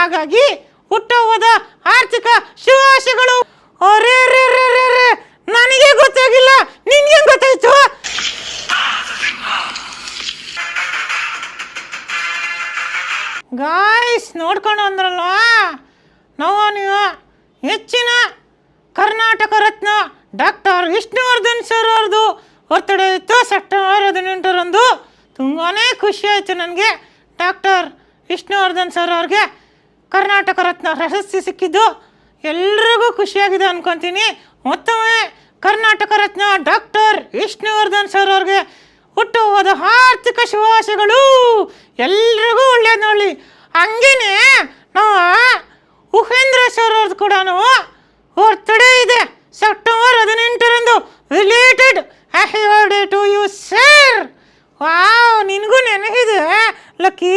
ಹಾಗಾಗಿ ಹುಟ್ಟುಹಬ್ಬದ ಆರ್ಥಿಕ ಶುಭಾಶಯಗಳು. ಅರೇ ರೇ ರೇ ರೇ ರೇ, ನನಗೆ ಗೊತ್ತಾಗಿಲ್ಲ, ನಿನ್ಗೆ ಗೊತ್ತಾಯ್ತು? ಗಾಯ್ಸ್ ನೋಡ್ಕೊಂಡು ಅಂದ್ರಲ್ವಾ, ನೀವು ಹೆಚ್ಚಿನ ಕರ್ನಾಟಕ ರತ್ನ ಡಾಕ್ಟರ್ ವಿಷ್ಣುವರ್ಧನ್ ಸರ್ ಅವ್ರದ್ದು ಬರ್ತಡೇ ಇತ್ತು ಸೆಪ್ಟೆಂಬರ್ 18ರಂದು. ತುಂಬಾ ಖುಷಿ ಆಯಿತು ನನಗೆ. ಡಾಕ್ಟರ್ ವಿಷ್ಣುವರ್ಧನ್ ಸರ್ ಅವ್ರಿಗೆ ಕರ್ನಾಟಕ ರತ್ನ ಪ್ರಶಸ್ತಿ ಸಿಕ್ಕಿದ್ದು ಎಲ್ರಿಗೂ ಖುಷಿಯಾಗಿದೆ ಅನ್ಕೊತೀನಿ. ಮತ್ತೊಮ್ಮೆ ಕರ್ನಾಟಕ ರತ್ನ ಡಾಕ್ಟರ್ ವಿಷ್ಣುವರ್ಧನ್ ಸರ್ ಅವ್ರಿಗೆ ಹುಟ್ಟುಹಬ್ಬದ ಆರ್ಥಿಕ ಶುಭಾಶಯಗಳು. ಎಲ್ರಿಗೂ ಒಳ್ಳೇದು ನೋಡಲಿ. ಹಂಗೇನೆ ನಾವು ಉಪೇಂದ್ರ ಸರ್ ಅವ್ರದ್ದು ಕೂಡ ಬರ್ತಡೇ ಇದೆ ಸೆಪ್ಟೆಂಬರ್ 18ರಂದು. Related happy birthday to you sir. Wow, ನಿನಗೂ ನೆನಪಿದೆ ಲಕ್ಕಿ.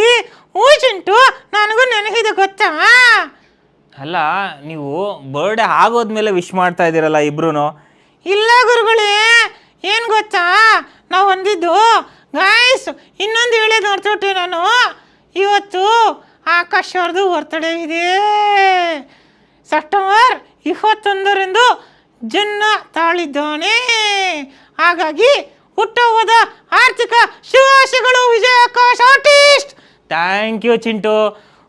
ಚಿಂಟು, ನನಗೂ ನೆನಪಿದೆ ಗೊತ್ತಾ? ಅಲ್ಲ, ನೀವು ಬರ್ಡೇ ಆಗೋದ್ಮೇಲೆ ವಿಶ್ ಮಾಡ್ತಾ ಇದ್ದೀರಲ್ಲ ಇಬ್ರು? ಇಲ್ಲ ಗುರುಗಳೇ, ಏನು ಗೊತ್ತಾ, ನಾವು ಹೊಂದಿದ್ದು ಗಾಯ್ಸ್ ಇನ್ನೊಂದು ಹೇಳೋದು ನೋಡ್ತೊಟ್ಟೆ ನಾನು. ಇವತ್ತು ಆಕಾಶ್ ಅವ್ರದ್ದು ಬರ್ತಡೇ ಇದೆ. ಸೆಪ್ಟೆಂಬರ್ 21ರಂದು ಜನ್ಮ ತಾಳಿದ್ದಾನೆ. ಹಾಗಾಗಿ ಹುಟ್ಟುಹಬ್ಬದ ಆರ್ಥಿಕ ಶುಭಾಶಯಗಳು Vijay Akash artist. Thank you Chintu.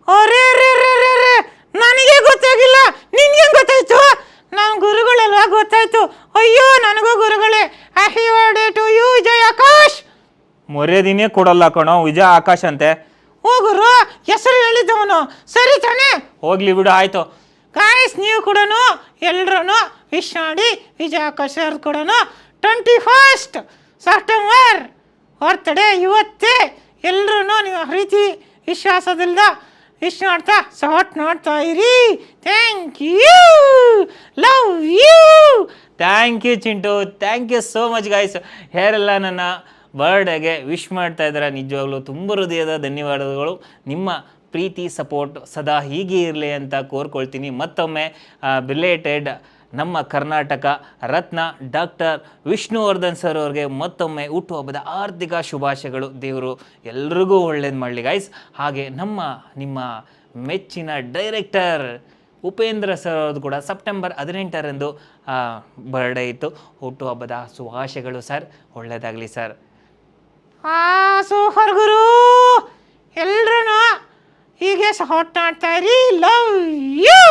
ಅರೇ ರೇ ರೇ ರೇ ರೇ, ನನಗೆ ಗೊತ್ತಾಗಿಲ್ಲ, ನಿನ್ಗೆ ಗೊತ್ತಾಯ್ತು? ನಮ್ಮ ಗುರುಗಳೆಲ್ಲ ಗೊತ್ತಾಯ್ತು. ಅಯ್ಯೋ ನನಗೂ ಗುರುಗಳೇ. Happy birthday to you Vijay Akash. ಮರ್ಯಾದಿನೇ ಕೊಡಲ್ಲ ಕಣೋ, ವಿಜಯ್ ಆಕಾಶ್ ಅಂತೆ. ಹೋಗುರು, ಹೆಸರು ಹೇಳಿದ್ದವನು ಸರಿ ತಾನೆ? ಹೋಗ್ಲಿ ಬಿಡು, ಆಯ್ತು. ಗಾಯ್ಸ್ ನೀವು ಕೂಡ ಎಲ್ಲರೂ ವಿಶ್ ಮಾಡಿ ವಿಜಯ್ ಆಕಾಶ್ ಅವ್ರದ್ದು ಕೂಡ 21 ಸೆಪ್ಟೆಂಬರ್ ಬರ್ತಡೇ ಇವತ್ತೇ. ಎಲ್ಲರೂ ನೀವು ಪ್ರೀತಿ ವಿಶ್ವಾಸದಿಂದ ವಿಶ್ ಮಾಡ್ತಾ ಸಪೋರ್ಟ್ ಮಾಡ್ತಾ ಇರಿ. Thank you, love you. Thank you Chintu, thank you so much guys. ಯಾರೆಲ್ಲ ನನ್ನ ಬರ್ಡೇಗೆ ವಿಶ್ ಮಾಡ್ತಾ ಇದ್ದಾರೆ, ನಿಜವಾಗ್ಲೂ ತುಂಬ ಹೃದಯದ ಧನ್ಯವಾದಗಳು. ನಿಮ್ಮ ಪ್ರೀತಿ ಸಪೋರ್ಟ್ ಸದಾ ಹೀಗೆ ಇರಲಿ ಅಂತ ಕೋರ್ಕೊಳ್ತೀನಿ. ಮತ್ತೊಮ್ಮೆ ರಿಲೇಟೆಡ್ ನಮ್ಮ ಕರ್ನಾಟಕ ರತ್ನ ಡಾಕ್ಟರ್ ವಿಷ್ಣುವರ್ಧನ್ ಸರ್ ಅವ್ರಿಗೆ ಮತ್ತೊಮ್ಮೆ ಹುಟ್ಟುಹಬ್ಬದ ಆರ್ಥಿಕ ಶುಭಾಶಯಗಳು. ದೇವರು ಎಲ್ರಿಗೂ ಒಳ್ಳೇದು ಮಾಡಲಿ ಗಾಯ್ಸ್. ಹಾಗೆ ನಿಮ್ಮ ಮೆಚ್ಚಿನ ಡೈರೆಕ್ಟರ್ ಉಪೇಂದ್ರ ಸರ್ ಅವ್ರದ್ದು ಕೂಡ ಸೆಪ್ಟೆಂಬರ್ 18ರಂದು ಬರ್ಡೇ ಇತ್ತು. ಹುಟ್ಟುಹಬ್ಬದ ಶುಭಾಶಯಗಳು ಸರ್, ಒಳ್ಳೆಯದಾಗಲಿ ಸರ್. ಸೂಪರ್ ಗುರು. ಎಲ್ಲರೂ ಹೀಗೆ ಸಪೋರ್ಟ್ ಮಾಡ್ತಾ ಇರಿ. Love you.